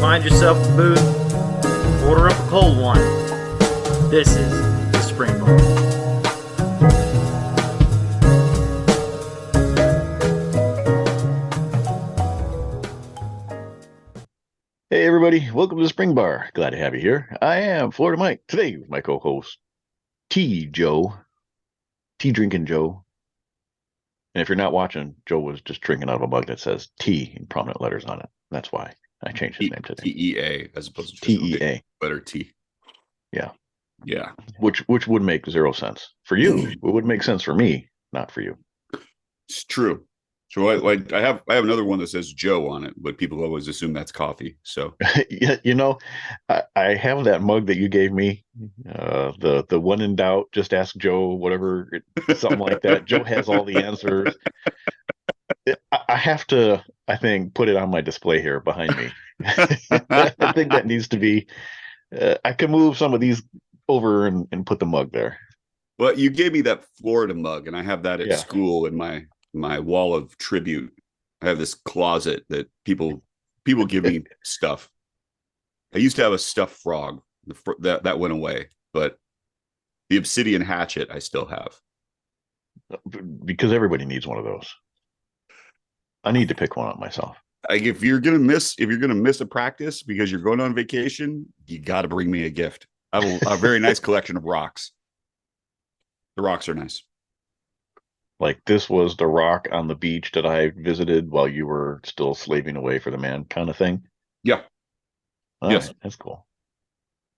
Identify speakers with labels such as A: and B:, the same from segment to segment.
A: Find yourself a booth, order up a cold one. This is the Spring Bar.
B: Hey everybody, welcome to the Spring Bar. Glad to have you here. I am Florida Mike. Today with my co-host Tea Joe, tea drinking Joe. And if you're not watching, Joe was just drinking out of a mug that says tea in prominent letters on it. That's why I changed his name today.
C: TEA as opposed to just
B: TEA.
C: letter T.
B: Yeah.
C: Yeah.
B: Which would make zero sense. For you, it would make sense for me, not for you.
C: It's true. So I have another one that says Joe on it, but people always assume that's coffee. So
B: Yeah, I have that mug that you gave me. The one in doubt, just ask Joe, whatever, something like that. Joe has all the answers. I have to, I think, put it on my display here behind me. I think that needs to be. I can move some of these over and put the mug there.
C: Well, you gave me that Florida mug, and I have that at
B: Yeah.
C: school in my wall of tribute. I have this closet that people give me stuff. I used to have a stuffed frog that went away, but the obsidian hatchet I still have.
B: Because everybody needs one of those. I need to pick one up myself.
C: Like if you're gonna miss a practice because you're going on vacation, you got to bring me a gift. I have a very nice collection of rocks. The rocks are nice.
B: Like this was the rock on the beach that I visited while you were still slaving away for the man, kind of thing.
C: Yeah.
B: All
C: Yes.
B: right, that's cool.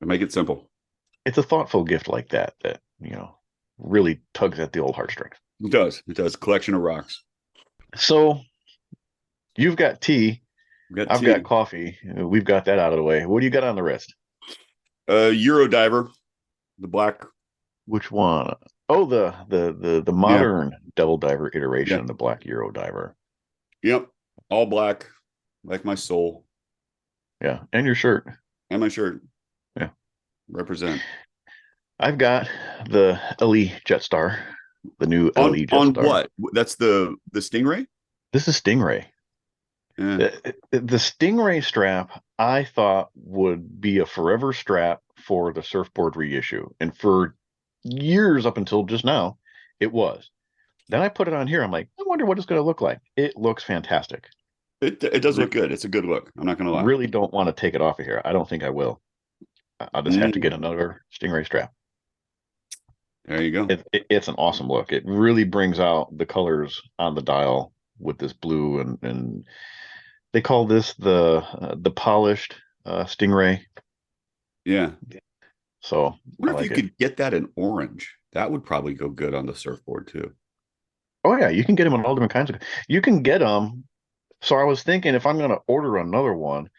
C: I make it simple.
B: It's a thoughtful gift like that really tugs at the old heartstrings.
C: It does. It does. Collection of rocks.
B: So you've got tea. I've
C: tea.
B: got coffee. We've got that out of the way. What do you got on the wrist?
C: Euro diver, the black.
B: Which one? Oh, the modern Devil Diver iteration, the black Euro diver.
C: Yep, all black, like my soul.
B: Yeah, and your shirt.
C: And my shirt.
B: Yeah,
C: represent.
B: I've got the LE Jetstar, the new LE Jetstar.
C: On what? That's the Stingray?
B: This is Stingray.
C: Yeah.
B: The Stingray strap, I thought would be a forever strap for the surfboard reissue. And for years up until just now, it was. Then I put it on here. I'm like, I wonder what it's going to look like. It looks fantastic.
C: It does look good. It's a good look. I'm not going to lie.
B: Really don't want to take it off of here. I don't think I will. I'll just have to get another Stingray strap.
C: There you go.
B: It's an awesome look. It really brings out the colors on the dial with this blue and they call this the polished Stingray.
C: Yeah.
B: So
C: I wonder if you could get that in orange. That would probably go good on the surfboard too.
B: Oh yeah, you can get them in all different kinds of. You can get them. So I was thinking if I'm going to order another one,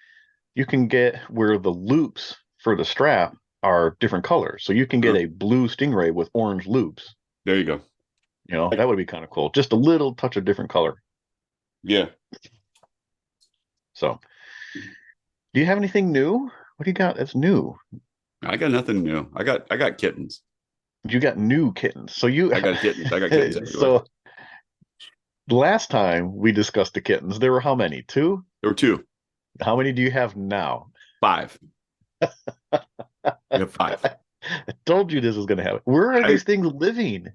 B: you can get where the loops for the strap are different colors. So you can get a blue Stingray with orange loops.
C: There you go.
B: That would be kind of cool. Just a little touch of different color.
C: Yeah.
B: So, do you have anything new? What do you got that's new?
C: I got nothing new. I got kittens.
B: You got new kittens. So
C: I got kittens. I got kittens everywhere.
B: So last time we discussed the kittens, there were how many? 2?
C: There were 2.
B: How many do you have now?
C: 5. You have 5.
B: I told you this was going to happen. Where are these things living?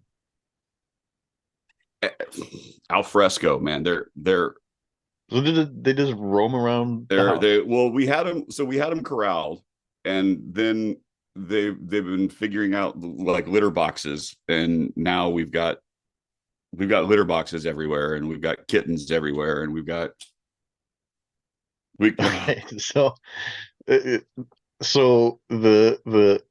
C: Al fresco, man. They're
B: So they just roam around?
C: We had them. So we had them corralled, and then they've been figuring out like litter boxes, and now we've got litter boxes everywhere, and we've got kittens everywhere, and
B: Right. So the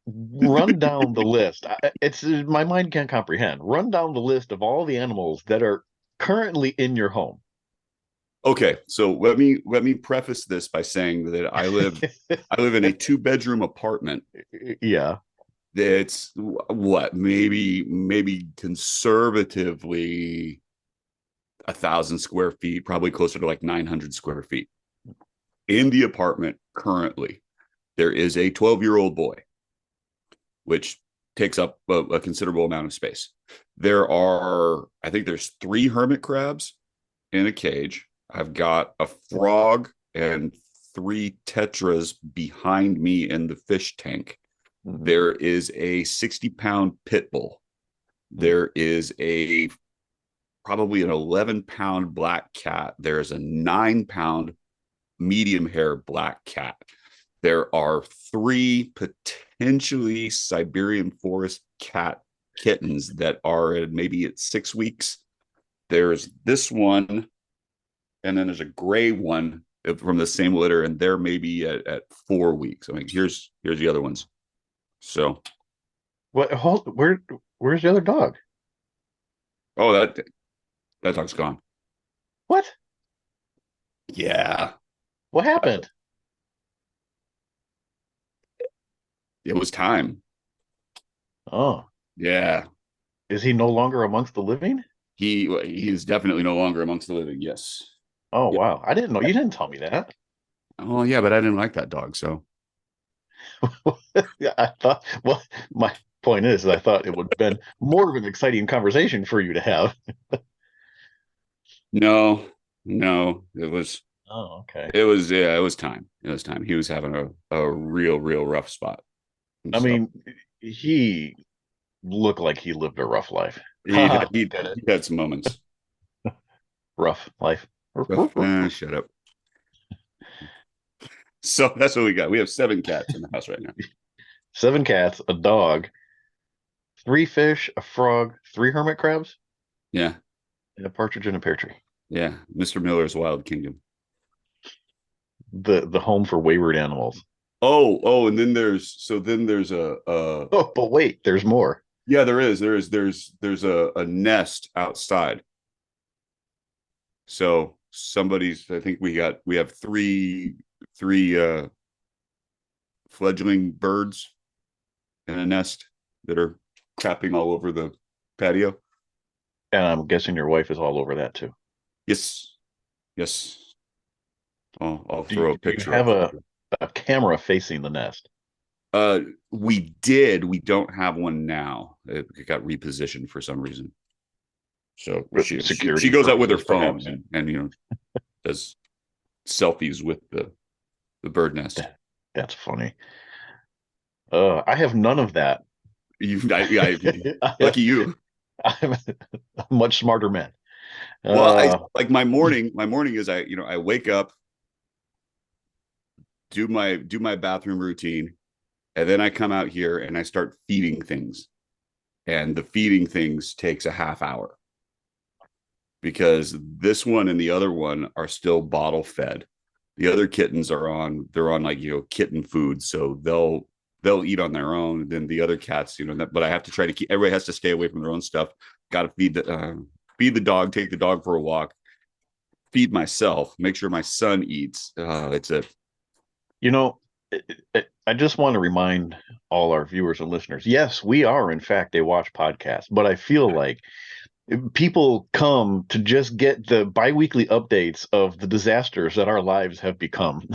B: run down the list. It's my mind can't comprehend. Run down the list of all the animals that are currently in your home.
C: Okay, so let me preface this by saying that I live in a 2-bedroom apartment.
B: Yeah.
C: It's what maybe conservatively 1,000 square feet, probably closer to like 900 square feet. In the apartment currently, there is a 12-year-old boy, which takes up a considerable amount of space. I think there's 3 hermit crabs in a cage. I've got a frog and 3 tetras behind me in the fish tank.
B: Mhm.
C: There is a 60-pound pit bull. There is a probably an 11-pound black cat. There's a 9-pound medium hair black cat. There are 3 potentially Siberian forest kittens that are maybe at 6 weeks. There's this one, and then there's a gray one from the same litter, and they're maybe at 4 weeks. I mean, here's the other ones. So,
B: where's the other dog?
C: oh, that dog's gone.
B: What?
C: Yeah,
B: What happened?
C: it was time.
B: Oh,
C: Yeah,
B: is he no longer amongst the living?
C: he is definitely no longer amongst the living. Yes.
B: Oh,
C: Yep.
B: wow. I didn't know. You didn't tell me that.
C: Oh yeah, but I didn't like that dog, so
B: Yeah, I thought, well, my point is, I thought it would have been more of an exciting conversation for you to have.
C: no, no, it was
B: Oh, okay.
C: yeah, it was time. It was time. He was having a real rough spot. And
B: I
C: so
B: mean, he looked like he lived a rough life.
C: he
B: Did
C: he,
B: it.
C: he had some moments.
B: Rough life.
C: Shut up. So that's what we got. We have 7 cats in the house right now.
B: 7 cats, a dog, 3 fish, a frog, 3 hermit crabs,
C: Yeah,
B: and a partridge in a pear tree.
C: yeah. Mr. Miller's Wild Kingdom.
B: The home for wayward animals.
C: Oh, and then there's a
B: Oh, but wait, there's more.
C: yeah, there's a nest outside. So somebody's, I think we have three fledgling birds in a nest that are crapping all over the patio.
B: And I'm guessing your wife is all over that too.
C: Yes, yes. I'll
B: Do
C: throw a
B: do you
C: picture
B: have
C: up.
B: a camera facing the nest?
C: We did. We don't have one now. It got repositioned for some reason. So she
B: Security
C: goes out with her
B: purposes,
C: phone
B: perhaps.
C: and does selfies with the bird nest.
B: That's funny. I have none of that.
C: Lucky you.
B: I'm a much smarter man.
C: Well, I
B: Uh,
C: like my morning. My morning is I wake up, do my bathroom routine, and then I come out here and I start feeding things. And the feeding things takes a half hour because this one and the other one are still bottle fed. The other kittens they're on like kitten food, so they'll eat on their own. Then the other cats, but I have to try to keep everybody has to stay away from their own stuff. Got to feed the dog, take the dog for a walk, feed myself, make sure my son eats. It's a
B: you know, I just want to remind all our viewers and listeners, yes, we are in fact a watch podcast, but I feel like people come to just get the biweekly updates of the disasters that our lives have become.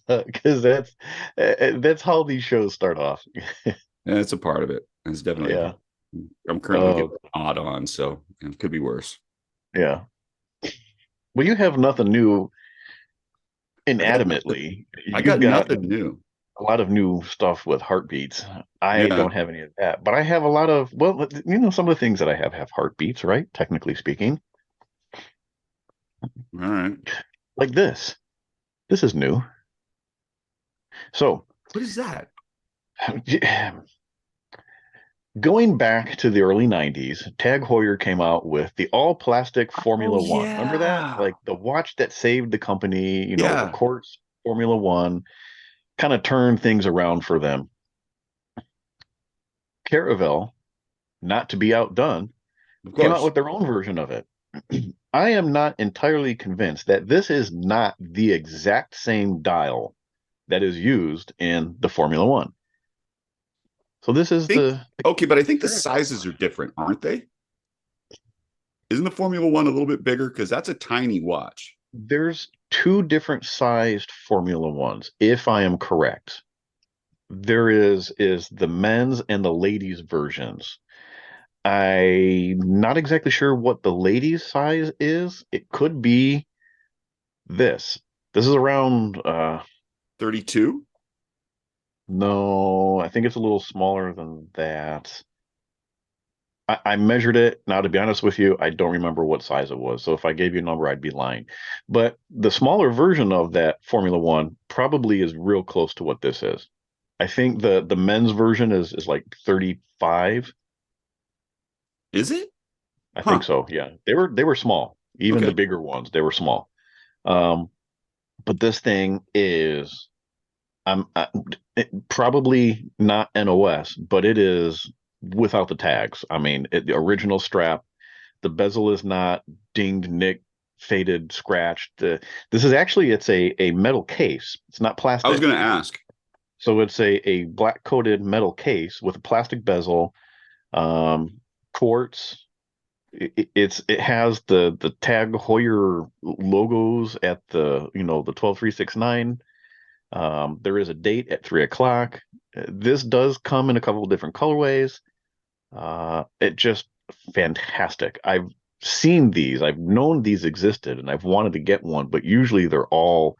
B: Because that's how these shows start off.
C: it's a part of it. It's definitely.
B: Yeah.
C: I'm currently getting odd on, so it could be worse.
B: Yeah. Well, you have nothing new inanimately.
C: I
B: You've
C: got
B: got
C: nothing new.
B: a lot of new stuff with heartbeats. I
C: Yeah.
B: don't have any of that, but I have a lot of, well, some of the things that I have heartbeats, right? Technically speaking.
C: All right.
B: Like this. This is new. So,
C: What is that?
B: going back to the early 90s, Tag Heuer came out with the all plastic Formula One. Remember that?
C: Yeah.
B: Like the watch that saved the company,
C: Yeah.
B: the quartz Formula One kind of turned things around for them. Caravel, not to be outdone,
C: Of
B: came out
C: course.
B: with their own version of it. I am not entirely convinced that this is not the exact same dial that is used in the Formula One. So this is
C: Okay, but I think the sizes are different, aren't they? Isn't the Formula One a little bit bigger? Because that's a tiny watch.
B: there's 2 different sized Formula Ones, if I am correct. There is the men's and the ladies versions. I'm not exactly sure what the ladies' size is. It could be this. This is around
C: 32?
B: no, I think it's a little smaller than that. I measured it. Now, to be honest with you, I don't remember what size it was. So if I gave you a number, I'd be lying. But the smaller version of that Formula One probably is real close to what this is. I think the men's version is like 35.
C: Is it?
B: I think
C: Huh.
B: so. Yeah. They were small. Even the
C: Okay.
B: bigger ones, they were small. Um, but this thing is probably not NOS, but it is without the tags. I mean, the original strap. The bezel is not dinged, nicked, faded, scratched. This is actually it's a metal case. It's not
C: I was
B: plastic.
C: going to ask.
B: So it's a black coated metal case with a plastic bezel, um, quartz. It has the Tag Heuer logos at the 12369. There is a date at 3 o'clock. This does come in a couple of different colorways. It just fantastic. I've seen these, I've known these existed, and I've wanted to get one, but usually they're all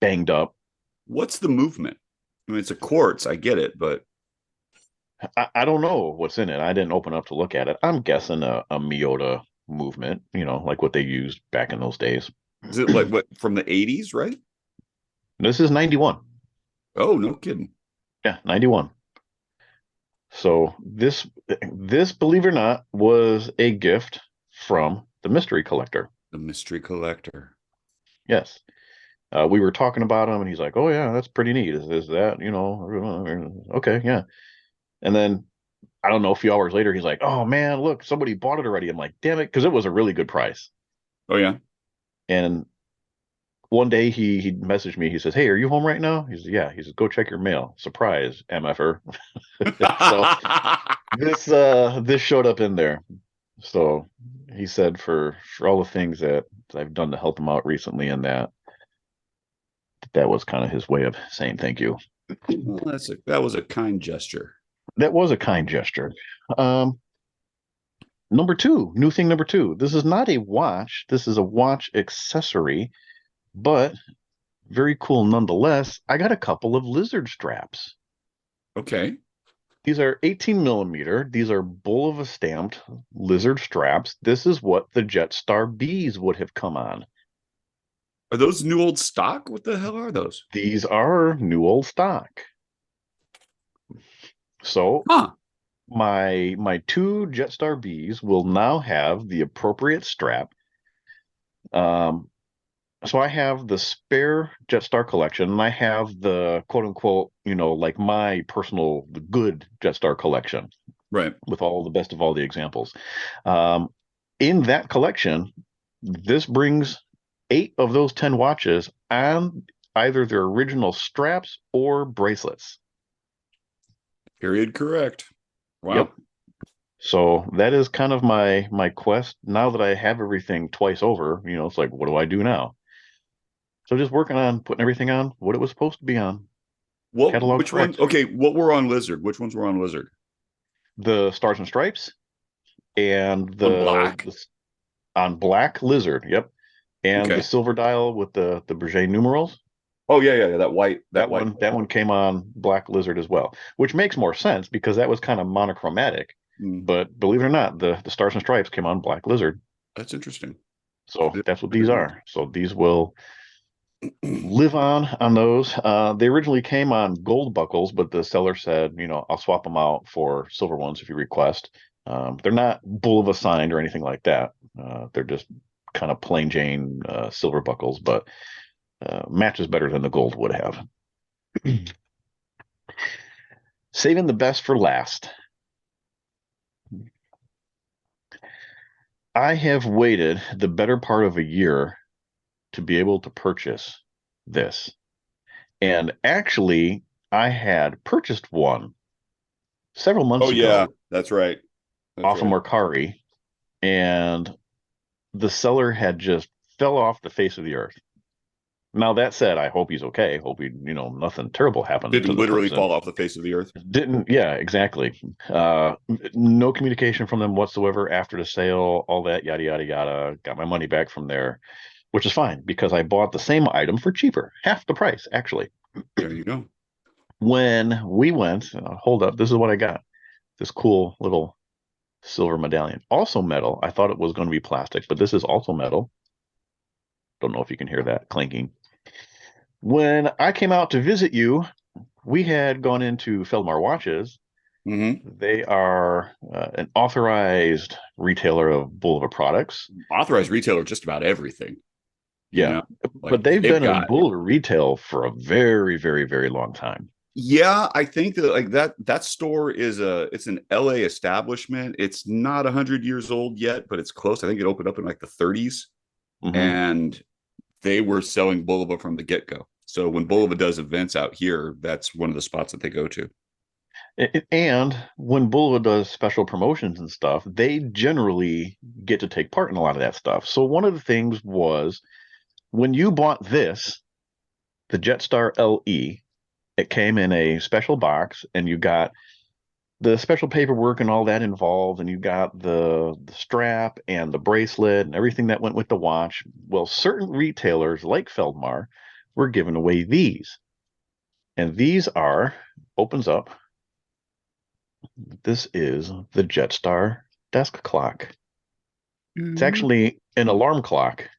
B: banged up.
C: What's the movement? I mean, it's a quartz. I get it, but
B: I don't know what's in it. I didn't open up to look at it. I'm guessing a Miyota movement, like what they used back in those days.
C: is it like what from the 80s, right?
B: This is 91.
C: Oh, no kidding.
B: Yeah, 91. So this, believe it or not, was a gift from the mystery collector.
C: The mystery collector.
B: Yes. We were talking about him, and he's like, "Oh yeah, that's pretty neat. Is that okay, yeah." And then I don't know, a few hours later, he's like, "Oh man, look, somebody bought it already." I'm like, "Damn it," because it was a really good price.
C: Oh, yeah.
B: And one day he messaged me. He says, "Hey, are you home right now?" He says, "Yeah." He says, "Go check your mail. Surprise, MFR." So this showed up in there. So he said for all the things that I've done to help him out recently, and that was kind of his way of saying thank you.
C: Well, that was a kind gesture.
B: That was a kind gesture. Um, Number two, new thing number two. This is not a watch. This is a watch accessory, but very cool nonetheless. I got a couple of lizard straps.
C: Okay.
B: These are 18 millimeter. These are Bulova stamped lizard straps. This is what the Jetstar Bs would have come on.
C: Are those new old stock? What the hell are those?
B: These are new old stock. So
C: Huh.
B: my two Jetstar Bs will now have the appropriate strap. Um, so I have the spare Jetstar collection, and I have the quote unquote, like my personal the good Jetstar collection
C: Right.
B: with all the best of all the examples. Um, in that collection, this brings 8 of those 10 watches on either their original straps or bracelets.
C: Period. Correct. Wow.
B: Yep. So that is kind of my quest now that I have everything twice over. It's like, what do I do now? So just working on putting everything on what it was supposed to be on.
C: Well,
B: Catalog
C: which one?
B: correct.
C: Okay. What were on Lizard? Which ones were on Lizard?
B: The Stars and Stripes and
C: On black.
B: the on Black Lizard. Yep. And the
C: Okay.
B: silver dial with the Berger numerals.
C: Oh, yeah, yeah, yeah. That white. That
B: That
C: white.
B: one came on Black Lizard as well, which makes more sense because that was kind of monochromatic.
C: Mm,
B: But believe it or not, the Stars and Stripes came on Black Lizard.
C: that's interesting.
B: So
C: I
B: that's what these
C: didn't know
B: are. So these will live on those. They originally came on gold buckles, but the seller said, I'll swap them out for silver ones if you request. They're not Bulova signed or anything like that. They're just kind of plain Jane silver buckles, but matches better than the gold would have. Saving the best for last. I have waited the better part of a year to be able to purchase this. And actually, I had purchased one several
C: Oh,
B: months
C: yeah.
B: ago
C: That's right. That's
B: off of
C: right.
B: Mercari, and the seller had just fell off the face of the earth. Now that said, I hope he's okay. Hope he, nothing terrible happened to
C: Didn't
B: the
C: literally
B: person.
C: fall off the face of the earth.
B: Didn't, yeah, exactly. No communication from them whatsoever after the sale, all that, yada, yada, yada. Got my money back from there, which is fine because I bought the same item for cheaper, half the price, actually.
C: There you go.
B: When we went, hold up, this is what I got. This cool little silver medallion. Also metal. I thought it was going to be plastic, but this is also metal. Don't know if you can hear that clinking. When I came out to visit you, we had gone into Feldmar Watches.
C: Mm-hmm.
B: They are an authorized retailer of Bulova products.
C: Authorized retailer, just about everything.
B: Yeah,
C: Like
B: but they've been in
C: got.
B: Bulova retail for a very, very, very long time.
C: Yeah, I think that like that store it's an LA establishment. It's not 100 years old yet, but it's close. I think it opened up in like the 30s, and they were selling Bulova from the get-go. So when Bulova does events out here, that's one of the spots that they go to.
B: And when Bulova does special promotions and stuff, they generally get to take part in a lot of that stuff. So one of the things was when you bought this, the Jetstar LE, it came in a special box and you got the special paperwork and all that involved, and you got the strap and the bracelet and everything that went with the watch. Well, certain retailers like Feldmar were giving away these. And these are, opens up, this is the Jetstar desk clock. It's actually an alarm clock.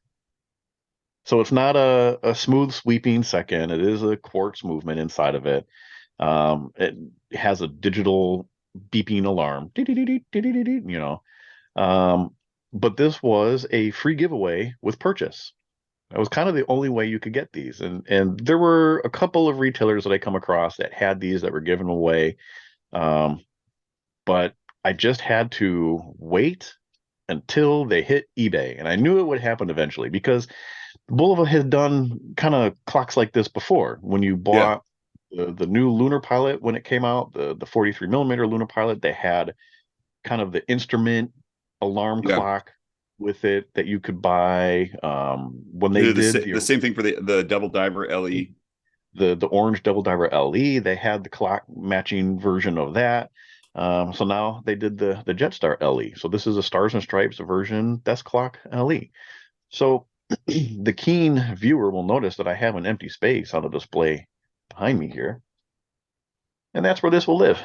B: So it's not a smooth sweeping second. It is a quartz movement inside of it. It has a digital beeping alarm, but this was a free giveaway with purchase. That was kind of the only way you could get these. And there were a couple of retailers that I come across that had these that were given away. But I just had to wait until they hit eBay. And I knew it would happen eventually because Bulova has done kind of clocks like this before. When you bought the new Lunar Pilot, when it came out, the 43 millimeter Lunar Pilot, they had kind of the instrument alarm clock with it that you could buy. When they did
C: the same thing for the Double Diver LE.
B: The orange Double Diver LE, they had the clock matching version of that. So now they did the Jetstar LE. So this is a Stars and Stripes version desk clock LE. So the keen viewer will notice that I have an empty space on the display behind me here. And that's where this will live.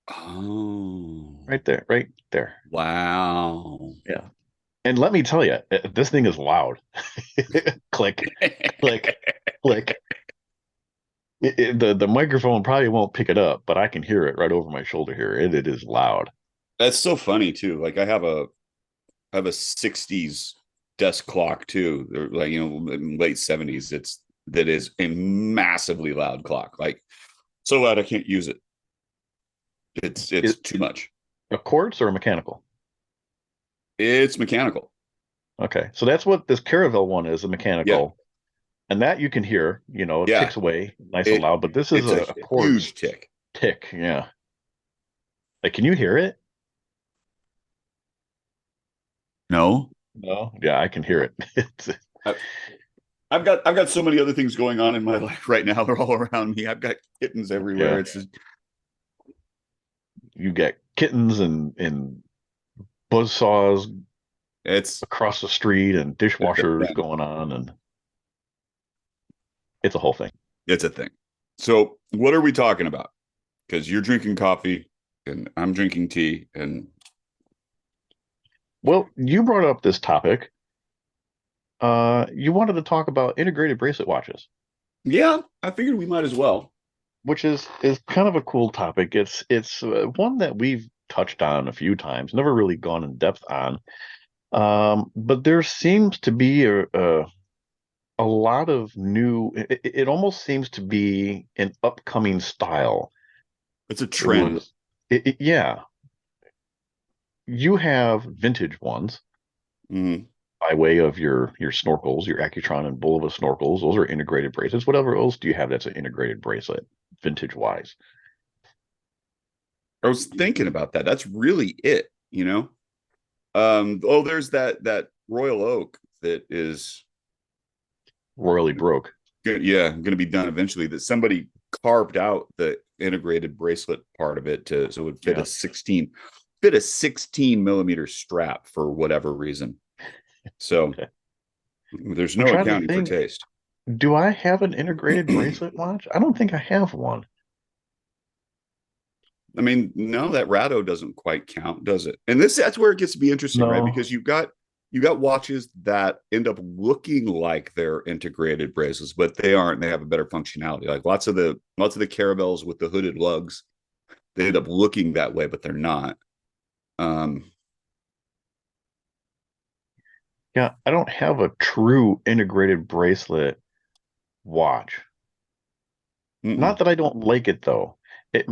C: Oh.
B: Right there, right there.
C: Wow.
B: Yeah. And let me tell you, this thing is loud. Click, click, click. The microphone probably won't pick it up, but I can hear it right over my shoulder here. It is loud.
C: That's so funny too. Like I have a 60s desk clock too. They're like, late 70s. That is a massively loud clock. Like so loud I can't use it. It's too much.
B: A quartz or a mechanical?
C: It's mechanical.
B: Okay. So that's what this Caravel one is, a mechanical. Yeah. And that you can hear, it ticks away nice and loud, but this is a quartz
C: huge tick.
B: Tick, yeah. Like, can you hear it?
C: No.
B: No? Yeah, I can hear it.
C: I've got so many other things going on in my life right now. They're all around me. I've got kittens everywhere.
B: Yeah.
C: It's just...
B: You get kittens and buzzsaws
C: it's
B: across the street and dishwashers going on, and it's a whole thing.
C: It's a thing. So what are we talking about? Because you're drinking coffee and I'm drinking tea. And
B: well, you brought up this topic. You wanted to talk about integrated bracelet watches.
C: Yeah, I figured we might as well.
B: Which is kind of a cool topic. It's one that we've touched on a few times, never really gone in depth on. But there seems to be a lot of new. It almost seems to be an upcoming style.
C: It's a trend.
B: Yeah. You have vintage ones by way of your snorkels, your Accutron and Bulova snorkels. Those are integrated bracelets. Whatever else do you have that's an integrated bracelet, vintage wise?
C: I was thinking about that. That's really it, there's that Royal Oak that is
B: royally broke.
C: Yeah, going to be done eventually. That somebody carved out the integrated bracelet part of it to so it would
B: Yeah.
C: fit a 16 millimeter strap for whatever reason. So
B: Okay.
C: there's
B: I'm
C: no
B: trying to
C: accounting for
B: think.
C: taste.
B: Do I have an integrated bracelet watch? I don't think I have one.
C: I mean, no, that Rado doesn't quite count, does it? And that's where it gets to be interesting, right?
B: No.
C: Because you got watches that end up looking like they're integrated bracelets, but they aren't. They have a better functionality. Like lots of the caravels with the hooded lugs, they end up looking that way, but they're not. Um,
B: Yeah, I don't have a true integrated bracelet watch. Not
C: mm-mm.
B: that I don't like it though. It,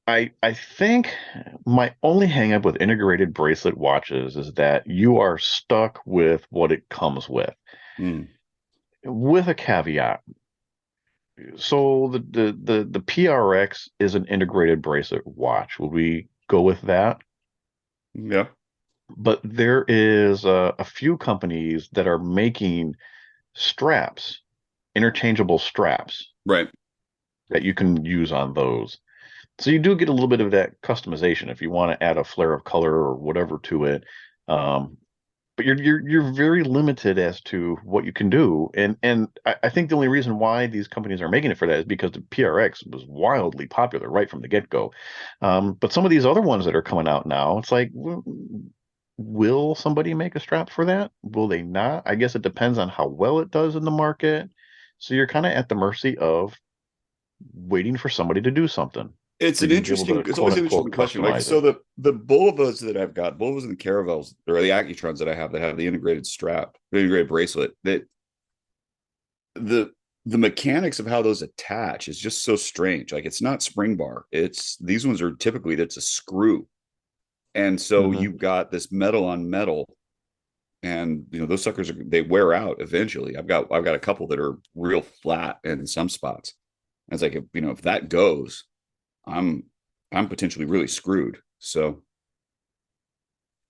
B: I think my only hang up with integrated bracelet watches is that you are stuck with what it comes with a caveat. So the PRX is an integrated bracelet watch. Would we go with that?
C: Yeah,
B: But there is a few companies that are making straps, interchangeable straps
C: right.
B: that you can use on those. So you do get a little bit of that customization if you want to add a flare of color or whatever to it. Um, but you're very limited as to what you can do. And I think the only reason why these companies are making it for that is because the PRX was wildly popular right from the get-go. But some of these other ones that are coming out now, it's like, will somebody make a strap for that? Will they not? I guess it depends on how well it does in the market. So you're kind of at the mercy of waiting for somebody to do something for you to be able to
C: It's
B: quote
C: always an
B: unquote
C: interesting question. Like,
B: customize it.
C: so the Bulivas that I've got, Bulivas and the Caravels, or the Accutrons that I have that have the integrated strap, the integrated bracelet, that the the mechanics of how those attach is just so strange. Like it's not spring bar. It's these ones are typically that's a screw. And so
B: Hmm.
C: you've got this metal on metal, and those suckers they wear out eventually. I've got a couple that are real flat in some spots. And it's like if that goes, I'm I'm potentially really screwed. So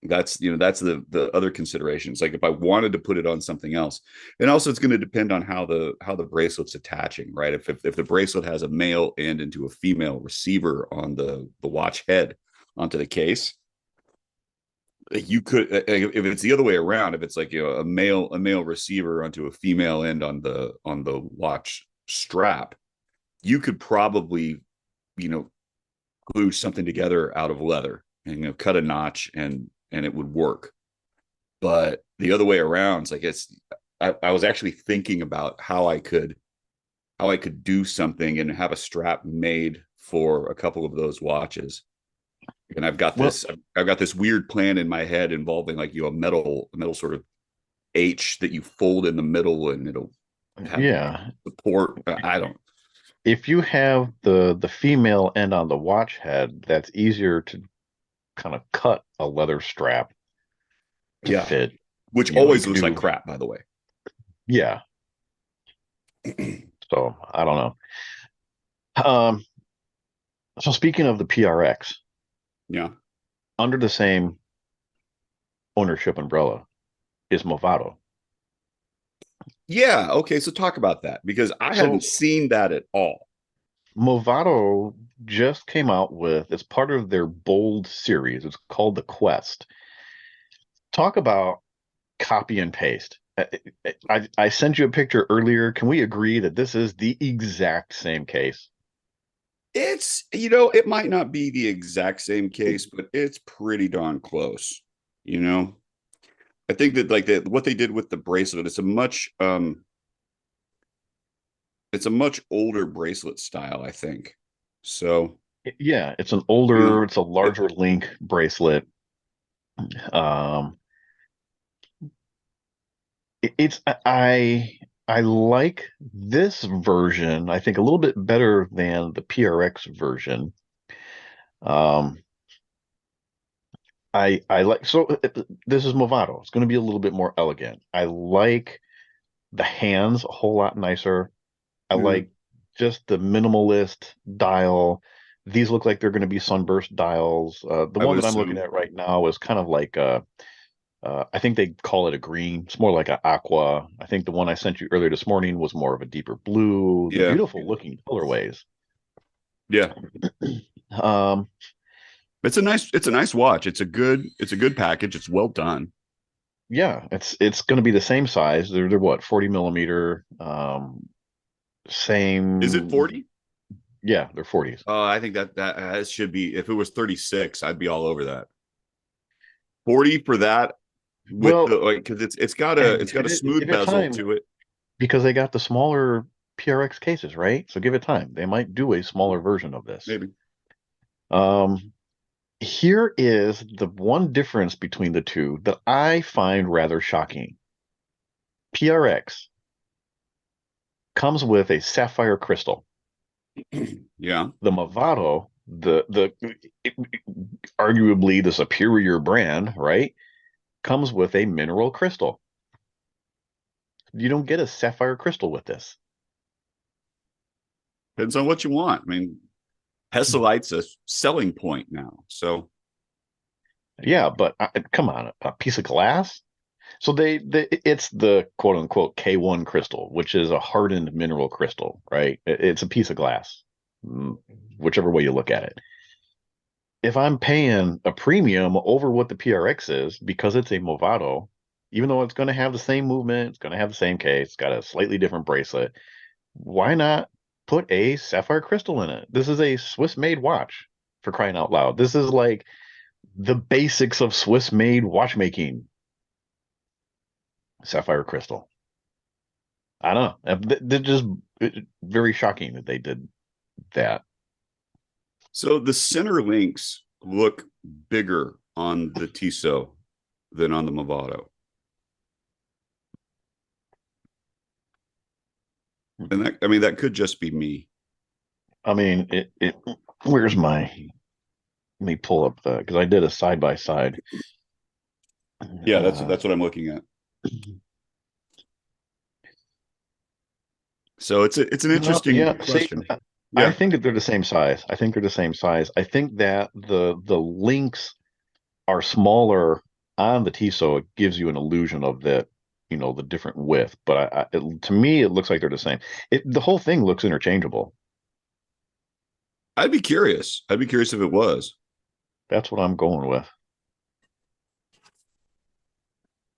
C: that's the other considerations. Like if I wanted to put it on something else, and also it's going to depend on how the bracelet's attaching, right? If the bracelet has a male end into a female receiver on the watch head onto the case, you could if it's the other way around, if it's like a male receiver onto a female end on the watch strap, you could probably you know glue something together out of leather and cut a notch and it would work. But the other way around, it's like I was actually thinking about how I could do something and have a strap made for a couple of those watches. And
B: Well,
C: I've got this weird plan in my head involving like a metal sort of H that you fold in the middle and it'll have
B: yeah.
C: support. I don't.
B: If you have the female end on the watch head, that's easier to kind of cut a leather strap to
C: Yeah,
B: fit.
C: which
B: You
C: always
B: could
C: looks like
B: do,
C: crap, by the way.
B: yeah. So I don't know. Um, so speaking of the PRX,
C: Yeah.
B: under the same ownership umbrella is Movado.
C: Yeah. Okay. So talk about that because I hadn't
B: So
C: seen that at all.
B: Movado just came out with, it's part of their Bold series. It's called the Quest. Talk about copy and paste. I sent you a picture earlier. Can we agree that this is the exact same case?
C: It might not be the exact same case, but it's pretty darn close. You know, I think that like that what they did with the bracelet, it's a much older bracelet style, I think. So,
B: Yeah, it's an
C: you know,
B: older, it's a
C: it,
B: larger link bracelet. Um, it's I like this version, I think a little bit better than the PRX version. Um, I like so this is Movado. It's going to be a little bit more elegant. I like the hands a whole lot nicer. I
C: yeah,
B: like just the minimalist dial. These look like they're going to be sunburst dials. The
C: I
B: one
C: would
B: that I'm looking
C: assume.
B: at right now is kind of like I think they call it a green. It's more like an aqua. I think the one I sent you earlier this morning was more of a deeper blue. They're
C: Yeah.
B: beautiful looking colorways.
C: Yeah.
B: Um,
C: It's a nice watch. It's a good package. It's well done.
B: yeah, it's going to be the same size. They're what, 40 millimeter.
C: Is it
B: Same.
C: 40?
B: Yeah, they're 40s.
C: I think that should be, if it was 36, I'd be all over that. 40 for that with
B: Well,
C: the, like, because it's got a smooth
B: give it
C: bezel
B: time
C: to it.
B: because they got the smaller PRX cases, right? So give it time. They might do a smaller version of this.
C: Maybe.
B: Um, Here is the one difference between the two that I find rather shocking. PRX comes with a sapphire crystal.
C: Yeah.
B: The Movado, arguably the superior brand, right, comes with a mineral crystal. You don't get a sapphire crystal with this.
C: Depends on what you want. I mean, Hesalite's a selling point now. So
B: Yeah, but come on, a piece of glass. So it's the quote unquote K1 crystal, which is a hardened mineral crystal, right? It's a piece of glass, whichever way you look at it. If I'm paying a premium over what the PRX is because it's a Movado, even though it's going to have the same movement, it's going to have the same case, it's got a slightly different bracelet, why not put a sapphire crystal in it? This is a Swiss-made watch, for crying out loud. This is like the basics of Swiss-made watchmaking. Sapphire crystal. I don't know. They're just very shocking that they did that.
C: So the center links look bigger on the Tissot than on the Movado. And that, I mean, that could just be me.
B: I mean, where's my, let me pull up the, because I did a side by side.
C: Yeah, that's what I'm looking at. So it's an interesting question.
B: See,
C: Yeah.
B: I think that they're the same size. I think they're the same size. I think that the links are smaller on the Tissot. It gives you an illusion of that, the different width. But to me, it looks like they're the same. The whole thing looks interchangeable.
C: I'd be curious. I'd be curious if it was.
B: That's what I'm going with.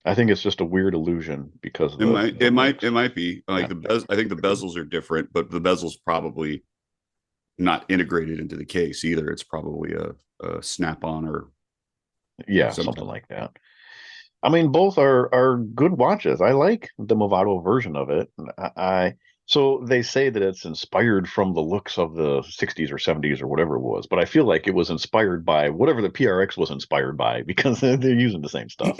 B: I think it's just a weird illusion because of
C: It might be like
B: yeah.
C: I think the bezels are different, but the bezel's probably not integrated into the case either. It's probably a snap-on or
B: Something like that. I mean, both are good watches. I like the Movado version of it. So they say that it's inspired from the looks of the 60s or 70s or whatever it was, but I feel like it was inspired by whatever the PRX was inspired by because they're using the same stuff.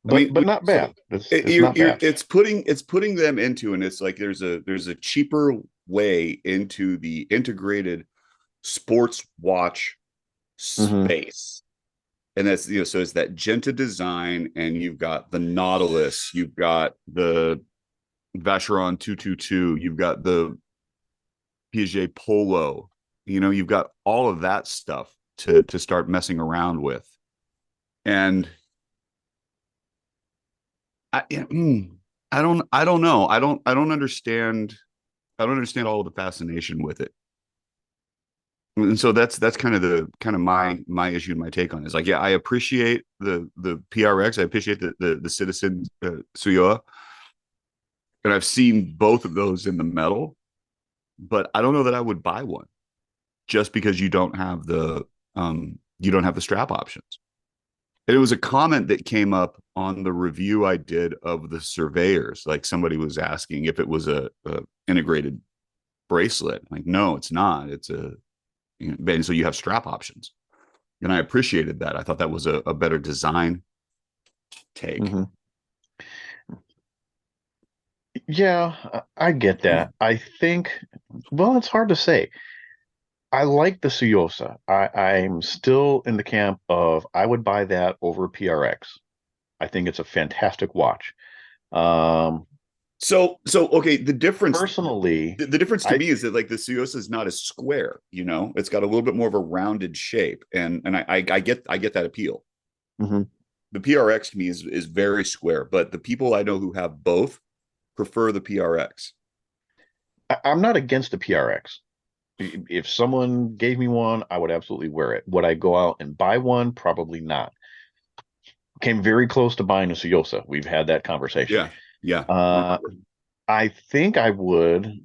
B: But not bad. It's not bad.
C: It's putting them into, and it's like there's a cheaper way into the integrated sports watch space. And that's, so it's that Genta design, and you've got the Nautilus, you've got the Vacheron 222, you've got the Piaget Polo, you've got all of that stuff to start messing around with. And I don't know. I don't understand. I don't understand all of the fascination with it. And so that's kind of my issue and my take on it. Is like, yeah, I appreciate the PRX. I appreciate the Citizen Suyoa, and I've seen both of those in the metal, but I don't know that I would buy one just because you don't have the strap options. And it was a comment that came up on the review I did of the Surveyors. Like, somebody was asking if it was a integrated bracelet. Like, no, it's not. It's and so you have strap options. And I appreciated that. I thought that was a better design take.
B: Yeah, I get that. I think, well, it's hard to say. I like the Suyosa. I'm still in the camp of I would buy that over PRX. I think it's a fantastic watch.
C: So okay, the difference
B: Personally,
C: the difference to me is that, like, the Suyosa is not as square, it's got a little bit more of a rounded shape, and I get that appeal.
B: Mhm.
C: The PRX to me is very square, but the people I know who have both prefer the PRX.
B: I'm not against the PRX. If someone gave me one, I would absolutely wear it. Would I go out and buy one? Probably not. Came very close to buying a Suyosa. We've had that conversation.
C: Yeah, yeah.
B: Uh, I think I would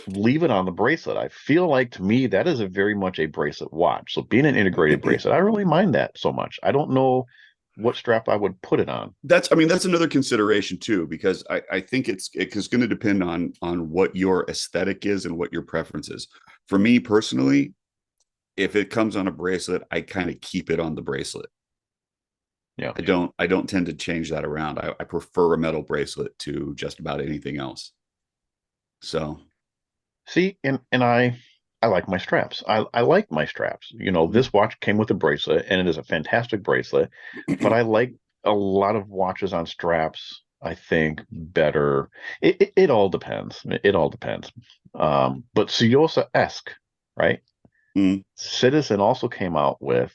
B: leave it on the bracelet. I feel like to me that is a very much a bracelet watch. So being an integrated bracelet, I really mind that so much. I don't know what strap I would put it on.
C: That's, I mean, that's another consideration too, because I think it's going to depend on what your aesthetic is and what your preference is. For me personally, if it comes on a bracelet, I kind of keep it on the bracelet.
B: Yeah.
C: I don't tend to change that around. I prefer a metal bracelet to just about anything else. So
B: See, and I like my straps. I like my straps. You know, this watch came with a bracelet and it is a fantastic bracelet, but I like a lot of watches on straps, I think better. It all depends. It all depends. But Suyosa-esque, right?
C: mm,
B: Citizen also came out with,